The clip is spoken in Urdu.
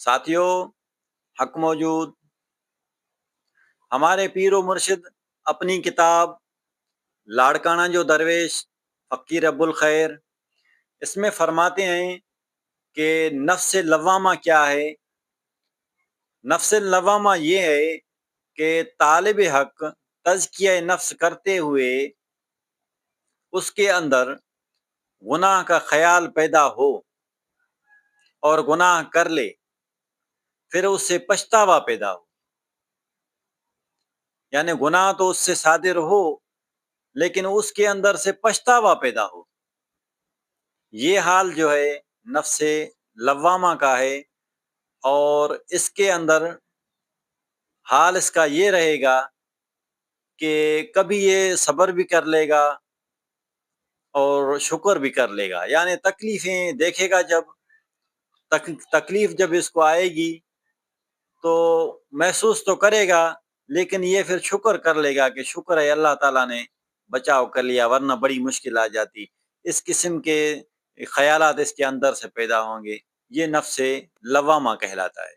ساتھیوں، حق موجود ہمارے پیر و مرشد اپنی کتاب لاڑکانہ جو درویش فقیر ابو الخیر اس میں فرماتے ہیں کہ نفس لوامہ کیا ہے۔ نفس لوامہ یہ ہے کہ طالب حق تزکیہ نفس کرتے ہوئے اس کے اندر گناہ کا خیال پیدا ہو اور گناہ کر لے، پھر اس سے پچھتاوا پیدا ہو، یعنی گناہ تو اس سے صادر ہو لیکن اس کے اندر سے پچھتاوا پیدا ہو۔ یہ حال جو ہے نفس لوامہ کا ہے، اور اس کے اندر حال اس کا یہ رہے گا کہ کبھی یہ صبر بھی کر لے گا اور شکر بھی کر لے گا، یعنی تکلیفیں دیکھے گا، جب تکلیف جب اس کو آئے گی تو محسوس تو کرے گا، لیکن یہ پھر شکر کر لے گا کہ شکر ہے اللہ تعالیٰ نے بچاؤ کر لیا، ورنہ بڑی مشکل آ جاتی۔ اس قسم کے خیالات اس کے اندر سے پیدا ہوں گے، یہ نفس لوامہ کہلاتا ہے۔